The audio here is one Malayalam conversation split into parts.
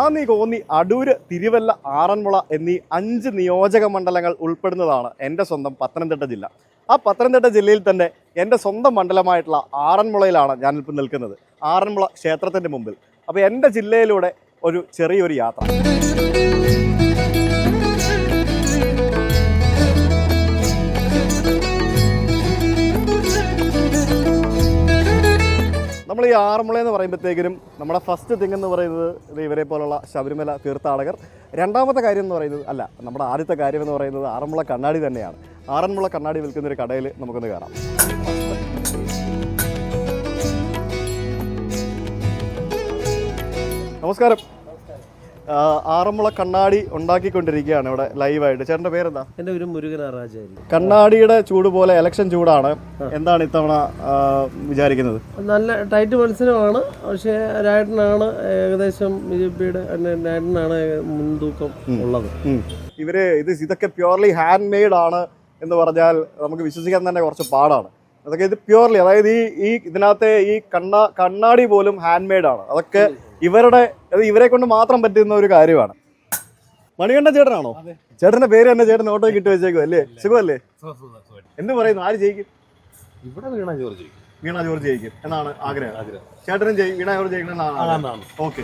റാന്നി, കോന്നി, അടൂര്, തിരുവല്ല, ആറന്മുള എന്നീ 5 നിയോജക മണ്ഡലങ്ങൾ ഉൾപ്പെടുന്നതാണ് എൻ്റെ സ്വന്തം പത്തനംതിട്ട ജില്ല. ആ പത്തനംതിട്ട ജില്ലയിൽ തന്നെ എൻ്റെ സ്വന്തം മണ്ഡലമായിട്ടുള്ള ആറന്മുളയിലാണ് ഞാനിപ്പോൾ നിൽക്കുന്നത്. ആറന്മുള ക്ഷേത്രത്തിൻ്റെ മുമ്പിൽ. അപ്പോൾ എൻ്റെ ജില്ലയിലൂടെ ഒരു ചെറിയൊരു യാത്ര. നമ്മൾ ഈ ആറന്മുള എന്ന് പറയുമ്പോഴത്തേക്കിനും നമ്മുടെ ഫസ്റ്റ് തിങ് എന്ന് പറയുന്നത് ഇവരെ പോലുള്ള ശബരിമല തീർത്ഥാടകർ. രണ്ടാമത്തെ കാര്യം എന്ന് പറയുന്നത് നമ്മുടെ ആദ്യത്തെ കാര്യം എന്ന് പറയുന്നത് ആറന്മുള കണ്ണാടി തന്നെയാണ്. ആറന്മുള കണ്ണാടി വിൽക്കുന്നൊരു കടയിൽ നമുക്കൊന്ന് കയറാം. നമസ്കാരം. ആറന്മുള കണ്ണാടി ഉണ്ടാക്കിക്കൊണ്ടിരിക്കുകയാണ് ഇവിടെ ലൈവായിട്ട്. ചേട്ടൻ്റെ പേരെന്താ? എൻ്റെ പേര് മുരുകനാറാചാരി. കണ്ണാടിയുടെ ചൂട് പോലെ ഇലക്ഷൻ ചൂടാണ്. എന്താണ് ഇത്തവണ വിചാരിക്കുന്നത്? നല്ല ടൈറ്റ് മത്സരമാണ്. പക്ഷേ രായട്ടനാണ് ഏകദേശം BJPയുടെ രായട്ടനാണ് മുൻതൂക്കം ഉള്ളത്. ഇതൊക്കെ പ്യുവർലി ഹാൻഡ് മെയ്ഡ് ആണ് എന്ന് പറഞ്ഞാൽ നമുക്ക് വിശ്വസിക്കാൻ തന്നെ കുറച്ച് പാടാണ്. അതൊക്കെ ഇത് പ്യുവർലി, അതായത് ഈ ഇതിനകത്തെ ഈ കണ്ണാടി പോലും ഹാൻഡ് മെയ്ഡ് ആണ്. അതൊക്കെ ഇവരെ കൊണ്ട് മാത്രം പറ്റുന്ന ഒരു കാര്യമാണ്. മണികണ്ഠൻ ചേട്ടനാണോ? ചേട്ടന്റെ പേര് തന്നെ ചേട്ടൻ ഓട്ടോ കിട്ടി വെച്ചേക്കും അല്ലേ? സുഖമല്ലേ? എന്ത് പറയുന്നു? ആര് ജയിക്കും? ഇവിടെ വീണ ജോർജ് ജയിക്കും എന്നാണ് ആഗ്രഹം. ചേട്ടനും വീണ ജോർജ് ജയിക്കണം എന്നാണ്. ഓക്കെ.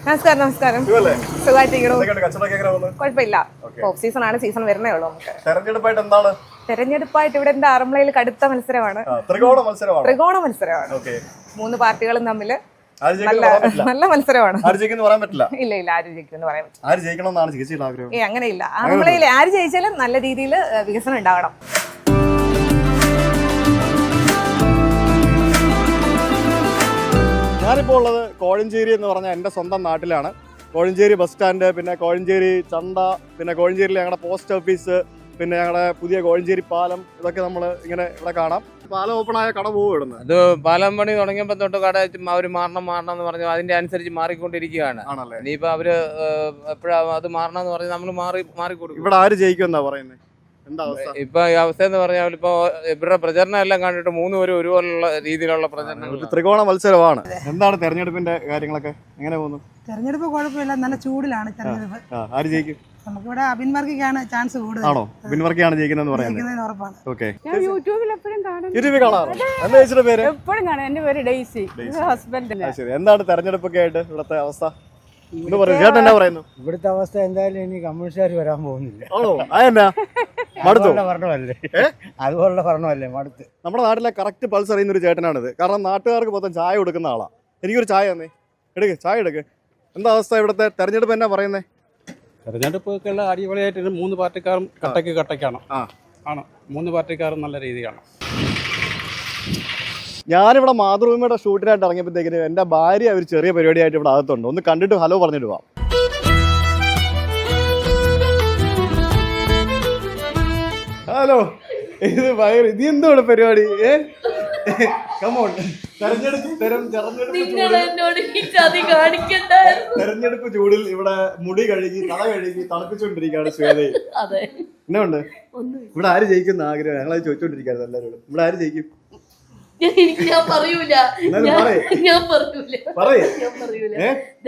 നമസ്കാരം. കുഴപ്പമില്ല. ഓഫ് സീസൺ ആണ്. സീസൺ വരുന്നേ ഉള്ളൂ. നമുക്ക് തെരഞ്ഞെടുപ്പായിട്ട് ഇവിടെ എന്റെ ആറന്മുളയിൽ കടുത്ത മത്സരമാണ്. ത്രികോണ മത്സരമാണ്. 3 പാർട്ടികളും തമ്മിൽ നല്ല മത്സരമാണ്. ഇല്ല ആര് ജയിക്കുമെന്ന് പറയാൻ പറ്റില്ല. അങ്ങനെയില്ല. ആറന്മുളയിൽ ആര് ജയിച്ചാലും നല്ല രീതിയിൽ വികസനം ഉണ്ടാവണം. ഞാനിപ്പോൾ ഉള്ളത് കോഴഞ്ചേരി എന്ന് പറഞ്ഞാൽ എൻ്റെ സ്വന്തം നാട്ടിലാണ്. കോഴഞ്ചേരി ബസ് സ്റ്റാൻഡ്, പിന്നെ കോഴഞ്ചേരി ചന്ത, പിന്നെ കോഴഞ്ചേരിയിൽ ഞങ്ങളുടെ പോസ്റ്റ് ഓഫീസ്, പിന്നെ ഞങ്ങളുടെ പുതിയ കോഴഞ്ചേരി പാലം, ഇതൊക്കെ നമ്മൾ ഇങ്ങനെ ഇവിടെ കാണാം. പാലം ഓപ്പണായ കട പോകും ഇവിടുന്ന്. അത് പാലം പണി തുടങ്ങിയപ്പോൾ തൊട്ട് കട അവർ മാറണം എന്ന് പറഞ്ഞു. അതിന്റെ അനുസരിച്ച് മാറിക്കൊണ്ടിരിക്കുകയാണ്. ഇനിയിപ്പോൾ അവര് എപ്പോഴാ അത് മാറണം എന്ന് പറഞ്ഞ് നമ്മൾ മാറിക്കൊടുക്കും. ഇവിടെ ആര് ജയിക്കുമെന്നാ പറയുന്നത്? ഇപ്പൊ ഈ അവസ്ഥ എന്ന് പറഞ്ഞാൽ ഇപ്പൊ ഇവരുടെ പ്രചരണം എല്ലാം കണ്ടിട്ട് 3 പേരും ഒരുപോലുള്ള രീതിയിലുള്ള പ്രചരണം. ത്രികോണ മത്സരമാണ്. എന്താണ് തെരഞ്ഞെടുപ്പിന്റെ കാര്യങ്ങളൊക്കെ? എങ്ങനെ പോകുന്നു? തെരഞ്ഞെടുപ്പ് കുഴപ്പമില്ല, നല്ല ചൂടിലാണ് തെരഞ്ഞെടുപ്പ്. ആര് ജയിക്കും? നമുക്കിവിടെ അബിൻ വർക്കിക്കാണ് ചാൻസ് കൂടുതൽ. ആണോ? അബിൻ വർക്കിയാണ് ജയിക്കുന്നതെന്ന് പറയുന്നത് ഉറപ്പാണ്. യൂട്യൂബിൽ എപ്പോഴും കാണും. യൂട്യൂബിൽ കാണാറുണ്ട്. എന്താ ചേച്ചിയുടെ പേര്? എപ്പോഴും കാണാം. എന്റെ പേര് ഡെയ്സി. ഹസ്ബൻഡ്. എന്താണ് തെരഞ്ഞെടുപ്പൊക്കെ ആയിട്ട് ഇവിടുത്തെ അവസ്ഥ? ചേട്ടൻ എന്നാ പറയുന്നു? ഇവിടുത്തെ അവസ്ഥ എന്തായാലും ഇനി കമ്മ്യൂണിസ്റ്റുകാർ വരാൻ പോകുന്നില്ല. ആണോ? അതെന്നാ മടുത്തു? അതുപോലുള്ള ഭരണമല്ലേ മടുത്ത്. നമ്മുടെ നാട്ടിലെ കറക്റ്റ് പൾസ് അറിയുന്ന ഒരു ചേട്ടനാണിത്. കാരണം നാട്ടുകാർക്ക് മൊത്തം ചായ കൊടുക്കുന്ന ആളാ. എനിക്കൊരു ചായ തന്നേ. ചായ എടുക്ക്. എന്താ അവസ്ഥ ഇവിടുത്തെ തെരഞ്ഞെടുപ്പ്? എന്നാ പറയുന്നേ? തെരഞ്ഞെടുപ്പൊക്കെ അടിപൊളിയായിട്ട് 3 പാർട്ടിക്കാരും കട്ടയ്ക്കാണ്. ആണ് 3 പാർട്ടിക്കാരും നല്ല രീതിയാണ്. ഞാനിവിടെ മാതൃഭൂമിയുടെ ഷൂട്ടിനായിട്ട് ഇറങ്ങിയപ്പോഴത്തേക്കിന് എൻ്റെ ഭാര്യ ഒരു ചെറിയ പരിപാടിയായിട്ട് ഇവിടെ അകത്തുണ്ട്. ഒന്ന് കണ്ടിട്ട് ഹലോ പറഞ്ഞിട്ട് പോവാം. ഹലോ. ഇത് എന്താണ് പരിപാടി? തെരഞ്ഞെടുപ്പ് ചൂടിൽ ഇവിടെ മുടി കഴുകി തല കഴുകി തണുപ്പിച്ചോണ്ടിരിക്കുകയാണ് ശ്വേതയെ. എന്നാ ഉണ്ട്? ഇവിടെ ആര് ജയിക്കുന്ന ആഗ്രഹം? ഞങ്ങളത് ചോദിച്ചോണ്ടിരിക്കുകയാണ് എല്ലാവരോടും. ഇവിടെ ആര് ജയിക്കും? ഞാൻ പറയൂല.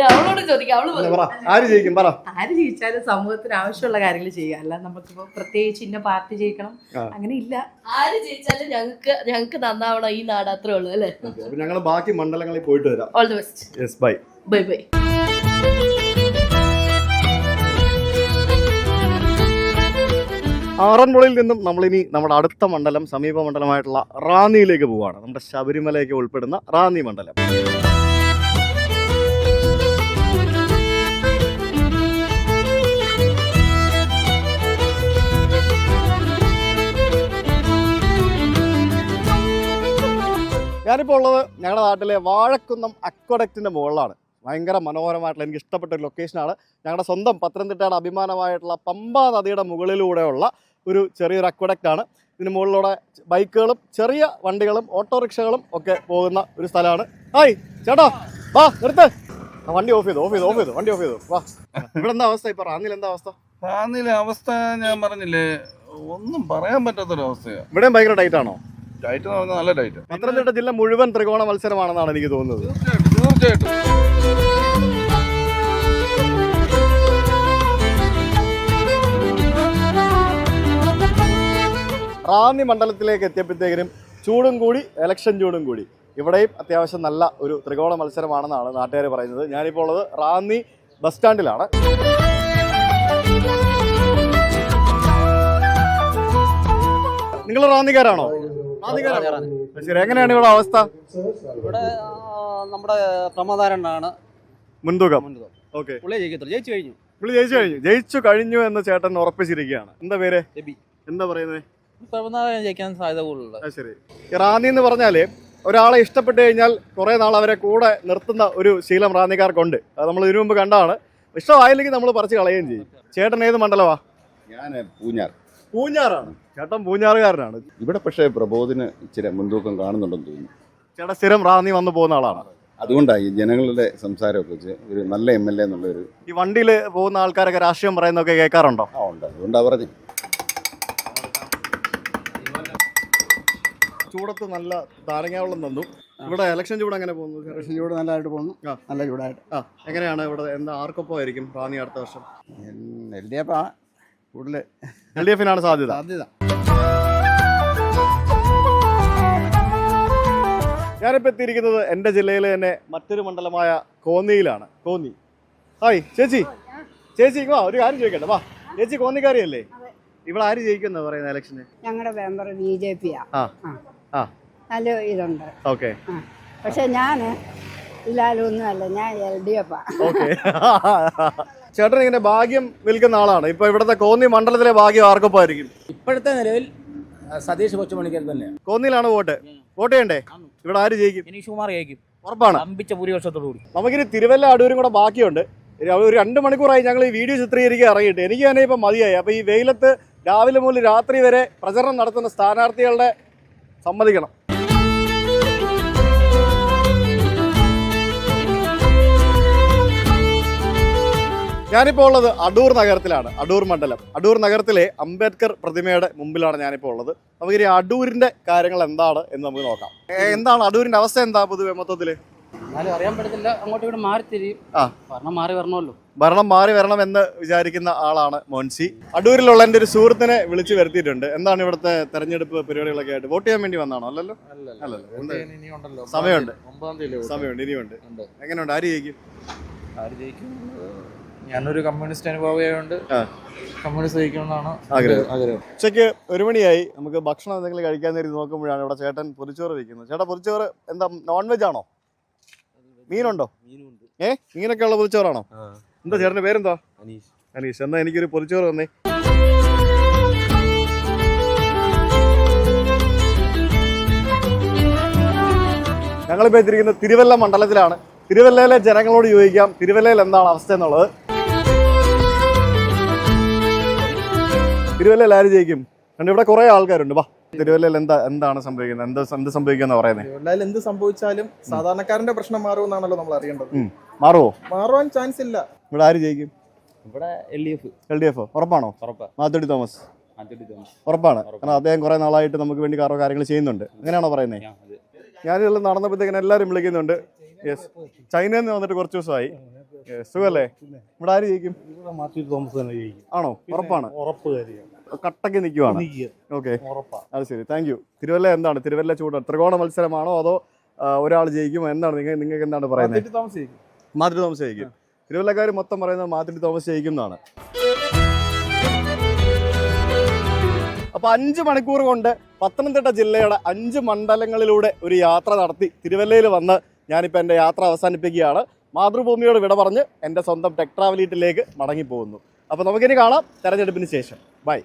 അവളോട് ചോദിക്കാം. ആര് ജയിക്കും? പറ. ആര് ജയിച്ചാലും സമൂഹത്തിന് ആവശ്യമുള്ള കാര്യങ്ങൾ ചെയ്യുക. അല്ല നമുക്കിപ്പോ പ്രത്യേകിച്ച് ഇന്ന പാർട്ടി ജയിക്കണം അങ്ങനെ ഇല്ല. ആര് ജയിച്ചാലും ഞങ്ങൾക്ക് നന്നാവണം ഈ നാട്. അത്രേ ഉള്ളൂ അല്ലേ? ഞങ്ങൾ ബാക്കി മണ്ഡലങ്ങളിൽ പോയിട്ട് വരാം. All the best. Yes, bye. Bye bye. ആറന്മുളയിൽ നിന്നും നമ്മളിനി നമ്മുടെ അടുത്ത മണ്ഡലം, സമീപ മണ്ഡലമായിട്ടുള്ള റാന്നിയിലേക്ക് പോവുകയാണ്. നമ്മുടെ ശബരിമലയ്ക്ക് ഉൾപ്പെടുന്ന റാന്നി മണ്ഡലം. ഞാനിപ്പോൾ ഉള്ളത് ഞങ്ങളുടെ നാട്ടിലെ വാഴക്കുന്നം അക്വഡക്റ്റിന്റെ മുകളിലാണ്. ഭയങ്കര മനോഹരമായിട്ടുള്ള എനിക്ക് ഇഷ്ടപ്പെട്ട ഒരു ലൊക്കേഷനാണ്. ഞങ്ങളുടെ സ്വന്തം പത്തനംതിട്ടയുടെ അഭിമാനമായിട്ടുള്ള പമ്പ നദിയുടെ മുകളിലൂടെയുള്ള ഒരു ചെറിയൊരു അക്വഡക്റ്റാണ്. ഇതിന് മുകളിലൂടെ ബൈക്കുകളും ചെറിയ വണ്ടികളും ഓട്ടോറിക്ഷകളും ഒക്കെ പോകുന്ന ഒരു സ്ഥലമാണ്. ഹായ് ചേട്ടാ, വാ നിർത്ത്. വണ്ടി ഓഫ് ചെയ്തു വണ്ടി ഓഫ് ചെയ്തു. വാ, ഇവിടെ എന്താ അവസ്ഥ? ഇപ്പൊ റാന്നിയിൽ എന്താ അവസ്ഥ? റാന്നിയിലെ അവസ്ഥ ഞാൻ പറഞ്ഞില്ലേ, ഒന്നും പറയാൻ പറ്റാത്തൊരവസ്ഥയാണ്. ഇവിടെയും ഭയങ്കര ടൈറ്റ് ആണോ? ടൈറ്റ് എന്ന് പറഞ്ഞാൽ നല്ല ടൈറ്റ്. പത്തനംതിട്ട ജില്ല മുഴുവൻ ത്രികോണ മത്സരമാണെന്നാണ് എനിക്ക് തോന്നുന്നത്. തീർച്ചയായിട്ടും. റാന്നി മണ്ഡലത്തിലേക്ക് എത്തിയപ്പോഴത്തേക്കിനും ചൂടും കൂടി, ഇലക്ഷൻ ചൂടും കൂടി. ഇവിടെയും അത്യാവശ്യം നല്ല ഒരു ത്രികോണ മത്സരമാണെന്നാണ് നാട്ടുകാർ പറയുന്നത്. ഞാനിപ്പോൾ ഉള്ളത് റാന്നി ബസ് സ്റ്റാൻഡിലാണ്. നിങ്ങൾ റാന്നിക്കാരാണോ? ശരി, എങ്ങനെയാണ് ഇവിടെ അവസ്ഥ? ഇവിടെ നമ്മുടെ പ്രമോദാരനാണ് മുൻതൂക്കം. ഓക്കെ, പുള്ളി ജയിക്കത്തുള്ളൂ. ജയിച്ചു കഴിഞ്ഞു. പുള്ളി ജയിച്ചു കഴിഞ്ഞു എന്ന് ചേട്ടൻ ഉറപ്പിച്ചിരിക്കുകയാണ്. എന്താ പേര്? എന്താ പറയുന്നത്? പ്രമോദാരൻ ജയിക്കാൻ സാധ്യത കൂടുതലുള്ളത്. ശരി, റാന്നി എന്ന് പറഞ്ഞാല് ഒരാളെ ഇഷ്ടപ്പെട്ട് കഴിഞ്ഞാൽ കുറെ നാൾ അവരെ കൂടെ നിർത്തുന്ന ഒരു ശീലം റാന്നിക്കാർക്കുണ്ട്. അത് നമ്മൾ ഇതിനു മുമ്പ് കണ്ടാണ്. ഇഷ്ടമായില്ലെങ്കിൽ നമ്മൾ പറിച്ച് കളയുകയും ചെയ്യും. ചേട്ടൻ ഏത് മണ്ഡലമാ? ഞാൻ പൂഞ്ഞാർ. പൂഞ്ഞാറാണ്. ചേട്ടൻ പൂഞ്ഞാറുകാരനാണ്. ഇവിടെ പക്ഷേ പ്രബോധിന് ഇച്ചിരി മുൻതൂക്കം കാണുന്നുണ്ടെന്ന് തോന്നുന്നു. ചേട്ടൻ സ്ഥിരം റാന്നി വന്ന് പോകുന്ന ആളാണ്. അതുകൊണ്ടാണ് ഈ ജനങ്ങളുടെ സംസാരമൊക്കെ വെച്ച് ഒരു നല്ല MLA എന്നുള്ളൊരു. ഈ വണ്ടിയിൽ പോകുന്ന ആൾക്കാരൊക്കെ രാഷ്ട്രീയം പറയുന്നതൊക്കെ കേൾക്കാറുണ്ടോ? ഉണ്ട്. അതുകൊണ്ടാണ് പറഞ്ഞു. ചൂടത്ത് നല്ല നാരങ്ങാവെള്ളം തന്നു. ഇവിടെ ഇലക്ഷൻ ചൂട് എങ്ങനെ പോകുന്നു? ഇലക്ഷൻ ചൂട് നല്ലതായിട്ട് പോകുന്നു. നല്ല ചൂടായിട്ട്. എങ്ങനെയാണ് ഇവിടെ? എന്താ ആർക്കൊപ്പം ആയിരിക്കും റാന്നി അടുത്ത വർഷം? LDF കൂടുതൽ. LDF സാധ്യത. ഞാനിപ്പോൾ എത്തിയിരിക്കുന്നത് എൻ്റെ ജില്ലയിലെ തന്നെ മറ്റൊരു മണ്ഡലമായ കോന്നിയിലാണ്. കോന്നി. ഹായ് ചേച്ചി. വാ, ഒരു കാര്യം ചോദിക്കട്ടെ. വാ ചേച്ചി, കോന്നിക്കാരിയല്ലേ? ഇവിടെ ആര് ജയിക്കുന്ന പറയുന്ന ഇലക്ഷന്? ഞങ്ങളുടെ മെമ്പർ BJP നല്ല ഇതുണ്ട്. ഓക്കെ, പക്ഷെ ഞാൻ ഇതിലൊന്നും അല്ല, ഞാൻ LDF. ഓക്കെ. ചേട്ടൻ ഇങ്ങനെ ഭാഗ്യം വിൽക്കുന്ന ആളാണ്. ഇപ്പൊ ഇവിടുത്തെ കോന്നി മണ്ഡലത്തിലെ ഭാഗ്യം ആർക്കൊപ്പം ആയിരിക്കും? ഇപ്പോഴത്തെ നിലവിൽ സതീഷ് കൊച്ചുമണിക്കൽ തന്നെയാണ്. കോന്നിയിലാണ് വോട്ട് ചെയ്യണ്ടേ? ഇവിടെ ആര് ജയിക്കും? വിനീഷ് കുമാർ ജയിക്കും. ഉറപ്പാണ്. അമ്പിച്ച ഭൂരിപക്ഷത്തോടുകൂടി. നമുക്കിനി തിരുവല്ല അടൂരും കൂടെ ബാക്കിയുണ്ട്. ഒരു 2 മണിക്കൂറായി ഞങ്ങൾ ഈ വീഡിയോ ചിത്രീകരിക്കാൻ ഇറങ്ങിയിട്ട്. എനിക്ക് തന്നെ ഇപ്പം മതിയായി. അപ്പോൾ ഈ വെയിലത്ത് രാവിലെ മുതൽ രാത്രി വരെ പ്രചരണം നടത്തുന്ന സ്ഥാനാർത്ഥികളുടെ സമ്മതിക്കണം. ഞാനിപ്പോൾ ഉള്ളത് അടൂർ നഗരത്തിലാണ്. അടൂർ മണ്ഡലം. അടൂർ നഗരത്തിലെ അംബേദ്കർ പ്രതിമയുടെ മുമ്പിലാണ് ഞാനിപ്പോൾ ഉള്ളത്. നമുക്കിനി അടൂരിന്റെ കാര്യങ്ങൾ എന്താണ് എന്ന് നമുക്ക് നോക്കാം. എന്താണ് അടൂരിന്റെ അവസ്ഥ? എന്താ പൊതുവെ മൊത്തത്തില്? എന്നാലും അറിയാൻ പറ്റത്തില്ല. അങ്ങോട്ട് ഇവിടെ മാറി തിരിയും. ഭരണം മാറി വരണമല്ലോ. ഭരണം മാറി വരണം എന്ന് വിചാരിക്കുന്ന ആളാണ് മോൻസി. അടൂരിലുള്ള എൻ്റെ ഒരു സുഹൃത്തിനെ വിളിച്ചു വരുത്തിയിട്ടുണ്ട്. എന്താണ് ഇവിടുത്തെ തെരഞ്ഞെടുപ്പ് പരിപാടികളൊക്കെ ആയിട്ട്? വോട്ട് ചെയ്യാൻ വേണ്ടി വന്നാണോ? അല്ലല്ലോ. സമയമുണ്ട്. ഇനിയുണ്ട്. എങ്ങനെയുണ്ട്? ആര് ജയിക്കും? ഞാനൊരു കമ്മ്യൂണിസ്റ്റ് അനുഭവമായതുകൊണ്ട് കമ്മ്യൂണിസ്റ്റ് ജയിക്കണമെന്നാണ് ആഗ്രഹം. ഉച്ചയ്ക്ക് 1 മണിയായി. നമുക്ക് ഭക്ഷണം എന്തെങ്കിലും കഴിക്കാൻ നേരി നോക്കുമ്പോഴാണ് ഇവിടെ ചേട്ടൻ പൊരിച്ചോറ് വയ്ക്കുന്നത്. ചേട്ടാ, പൊരിച്ചോറ് എന്താ, നോൺ വെജ് ആണോ? മീനുണ്ടോ? മീനൊക്കെ ഉള്ള പൊരിച്ചോറാണോ? എന്താ ചേട്ടൻ്റെ പേരെന്താ? അനീഷ്. എന്നാ എനിക്കൊരു പൊരിച്ചോറ് തന്നേ. ഞങ്ങളിപ്പോൾ എത്തിയിരിക്കുന്നത് തിരുവല്ല മണ്ഡലത്തിലാണ്. തിരുവല്ലയിലെ ജനങ്ങളോട് ചോദിക്കാം തിരുവല്ലയിൽ എന്താണ് അവസ്ഥ എന്നുള്ളത്. തിരുവല്ലയിൽ ആര് ജയിക്കും? കാരണം ഇവിടെ കുറെ ആൾക്കാരുണ്ട്. വാ, തിരുവല്ലയിൽ എന്താണ് സംഭവിക്കുന്നത്? എന്ത് സംഭവിക്കുന്ന പറയുന്നത്? തിരുവല്ലയിൽ എന്ത് സംഭവിച്ചാലും സാധാരണക്കാരന്റെ പ്രശ്നം മാറുമെന്നാണല്ലോ നമ്മൾ അറിയേണ്ടത്. മാറുവാൻ ചാൻസ് ഇല്ല. ഇവിടെ ആര് ജയിക്കും? ഇവിടെ LDF. ഉറപ്പാണോ? മാത്തുടി തോമസ് ഉറപ്പാണ്. കാരണം അദ്ദേഹം കുറെ നാളായിട്ട് നമുക്ക് വേണ്ടി കാര്യങ്ങൾ ചെയ്യുന്നുണ്ട്. അങ്ങനെയാണോ പറയുന്നത്? ഞാനിതെല്ലാം നടന്നപ്പോഴത്തേക്കിന് എല്ലാവരും വിളിക്കുന്നുണ്ട്. യെസ്, ചൈനയിൽ നിന്ന് വന്നിട്ട് കുറച്ച് ദിവസമായി. സുഖല്ലേ? ഇവിടെ ആര് ജയിക്കും? ആണോ? ഉറപ്പാണ്. കട്ടക്ക് നിൽക്കുവാണ്. ഓക്കെ, അത് ശരി. Thank you. തിരുവല്ല എന്താണ്? തിരുവല്ല ചൂട് ത്രികോണ മത്സരമാണോ അതോ ഒരാൾ ജയിക്കുമോ? എന്താണ് നിങ്ങൾക്ക് എന്താണ് പറയുന്നത്? മാത്തുടി തോമസ് ജയിക്കും. തിരുവല്ലക്കാർ മൊത്തം പറയുന്നത് മാത്തുടി തോമസ് ജയിക്കും എന്നാണ്. അപ്പോൾ 5 മണിക്കൂർ കൊണ്ട് പത്തനംതിട്ട ജില്ലയുടെ 5 മണ്ഡലങ്ങളിലൂടെ ഒരു യാത്ര നടത്തി തിരുവല്ലയിൽ വന്ന് ഞാനിപ്പോൾ എൻ്റെ യാത്ര അവസാനിപ്പിക്കുകയാണ്. മാതൃഭൂമിയോട് വിട പറഞ്ഞ് എൻ്റെ സ്വന്തം ടെക് ട്രാവലീറ്റിലേക്ക് മടങ്ങിപ്പോകുന്നു. അപ്പോൾ നമുക്കിനി കാണാം തെരഞ്ഞെടുപ്പിന് ശേഷം. ബൈ.